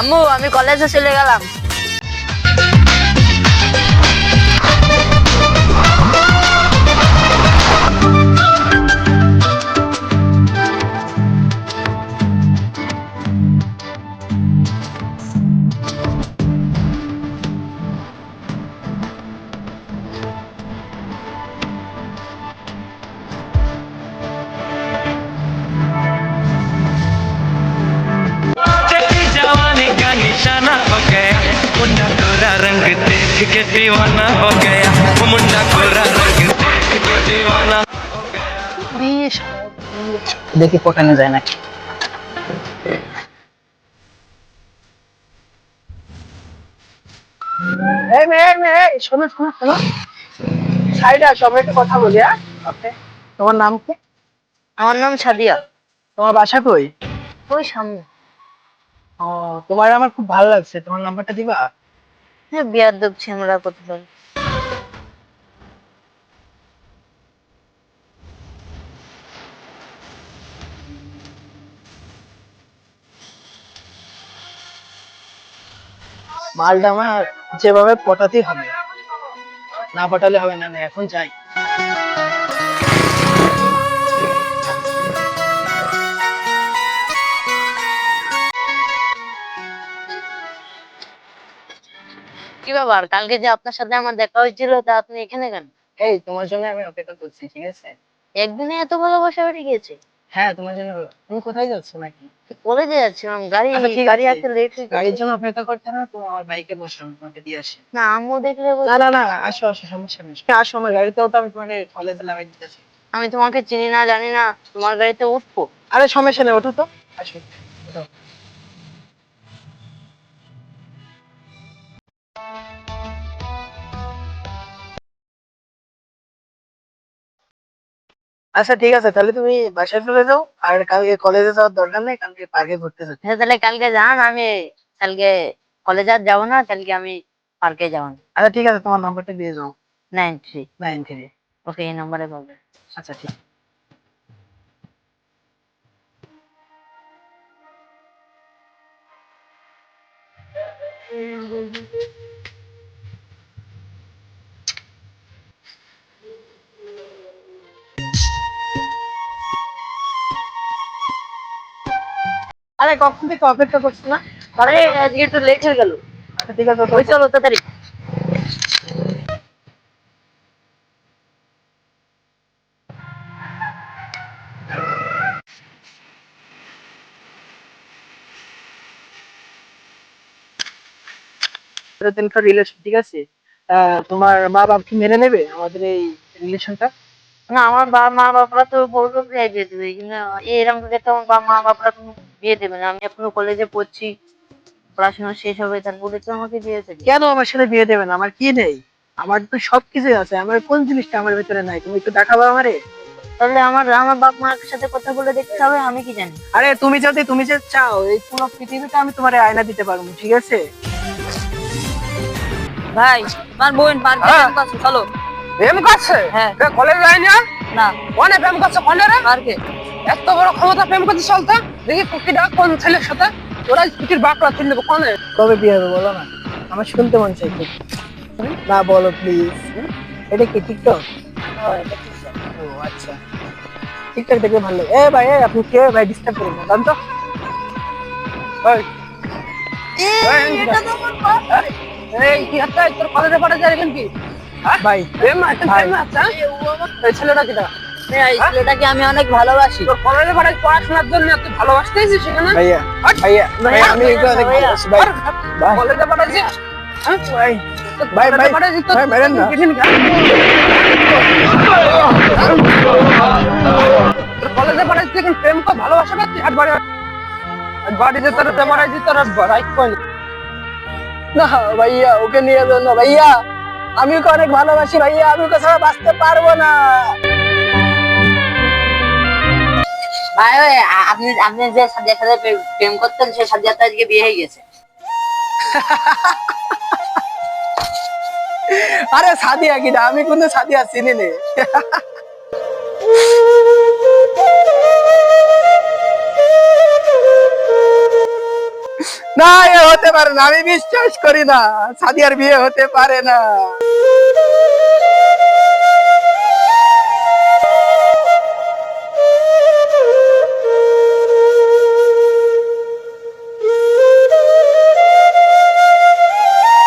আম্মু আমি কলেজে চলে গেলাম। चली जवानी का निशाना हो गया मुंडा गोरा रंग देख के दीवाना हो गया वो मुंडा गोरा रंग देख के दीवाना हो गया। দেখি পটানো যায় নাকি। এই মেয়ে এই মেয়ে, এই শোনো শোনো শোনো, সাইডে আসো, আমরা একটা কথা বলি। হ্যাঁ আপনি, তোমার নাম কি? আমার নাম সাদিয়া। তোমার বাসা কই? ওই সামনে। ও, তোমার আমার খুব ভালো লাগছে, তোমার নাম্বারটা দিবা? হ্যাঁ বিয়াদব ছেমড়া কোথায়। মালটা আমার যেভাবে পটাতেই হবে, না পটালে হবে না। না, এখন যাই। কি ব্যাপার, কালকে যে আপনার সাথে আমার দেখা হয়েছিল তা আপনি এখানে কেন? এই তোমার জন্য আমি অপেক্ষা করছি, ঠিক আছে? একদিনে এত ভালোবাসা বেড়ে গিয়েছে? হ্যাঁ তোমার জন্য। তুমি কোথায় যাচ্ছ নাকি? কলেজে যাচ্ছিলাম, গাড়ি আচ্ছা ঠিক গাড়ি আছে, আসতে লেট হয়ে গাড়ির গেছে। জন্য অপেক্ষা করতে না, তুমি আমার বাইকে বসো, আমি তোমাকে দিয়ে আসি। না আম্মু দেখলে না না না, আসো আসো, সমস্যা নেই, আসো আমার গাড়িতেও, তো আমি তোমার কলেজে লাগাই দিতেছি। আমি তোমাকে চিনি না জানি না, তোমার গাড়িতে উঠবো? আরে সমস্যা নেই, ওঠো তো, আসো, ওঠো। আচ্ছা ঠিক আছে, তাহলে তুমি বাসায় চলে যাও, আর কালকে কলেজে যাওয়ার দরকার নেই, কালকে পার্কে ঘুরতে যাচ্ছি। হ্যাঁ তাহলে কালকে যান, আমি কালকে কলেজে আর যাবো না, কালকে আমি পার্কে যাবো। আচ্ছা ঠিক আছে, তোমার নাম্বারটা দিয়ে যাও। 93। 9 3। ওকে এই নম্বরে পাবে। আচ্ছা ঠিক। আরে কখন থেকে অপেক্ষা করছি না। আরে আজকে একটু লেট হয়ে গেল। আচ্ছা ঠিক আছে, ওই চলো তাড়াতাড়ি। রিলেশন ঠিক আছে। তোমার মা বাবা কি মেনে নেবে আমাদের এই রিলেশনটা? না আমার মা বাবারা তো বললো বিয়ে দিয়ে দেবে, কিন্তু এরকম করে তো আমার মা বাবারা তো বিয়ে দেবে না। আমি এখনো কলেজে পড়ছি, পড়াশোনা শেষ হবে তারপরে তো আমাকে বিয়ে দেবে। কেন আমার সাথে বিয়ে দেবে না? আমার কি নেই? আমার তো সবকিছুই আছে, আমার কোন জিনিসটা আমার ভিতরে নাই? তুমি একটু দেখাবো আমারে। তাহলে আমার আমার বাপ মার সাথে কথা বলে দেখতে হবে, আমি কি জানি। আরে তুমি যে চাও, এই পুরো পৃথিবীটা আমি তোমার আয়না দিতে পারবো, ঠিক আছে? ভাই আমার বোন পার্কে ক্যাম্প আছে, চলো। প্রেম করছে? হ্যাঁ। কলেজ যায় না? না কোনে প্রেম করছে, কোনে রে? পার্কে। এত বড় ক্ষমতা, প্রেম করতে চলতো? দেখি কুকিটা কোন ছেলের সাথে, ওরা কুকির বাপরা তুলে দেবো কোনে। কবে বিয়ে হবে বলো না, আমার শুনতে মন চাই খুব। না বলো প্লিজ। এটা কি টিকটক? ও আচ্ছা, টিকটক দেখে ভালো লাগে। এ ভাই, আপনি কে ভাই? ডিস্টার্ব করেন না, জান তো। ওই এই কি হচ্ছে, তোর কলেজে পড়া যায় কি ভাই? প্রেম আছে, প্রেম আছে। এই ছেলেটা কিটা? এই ছেলেটাকে আমি অনেক ভালোবাসি। তোর কলেজে পড়ায় পড়াশোনার জন্য তুই ভালোবাসতেছিস সেখানে? ভাইয়া ভাইয়া ভাইয়া, আমি এগুলো অনেক ভালোবাসি ভাই। কলেজে পড়াচ্ছি ভাই, ভাই ভাই ভাই মেরেন না। তোর কলেজে পড়াচ্ছি, এখন প্রেম কর, ভালোবাসা করছিস? হাট বাড়ি বাড়িতে তোর প্রেমারাইছি, তোর রাইট কই না? ভাইয়া ওকে নিয়ে যাও না ভাইয়া, আমি ওকে অনেক ভালোবাসি ভাইয়া, আমি ওকে ছাড়া বাঁচতে পারবো না। ভাই ওই আপনি আপনি যে সাদিয়ার সাথে প্রেম করতেন সেই সাদিয়া তো আজকে বিয়ে হয়ে গেছে। আরে সাদিয়া কিনা, আমি কোনো সাদিয়া চিনি নে। না, এ হতে পারে না, আমি বিশ্বাস করি না, সাদিয়ার বিয়ে হতে পারে না।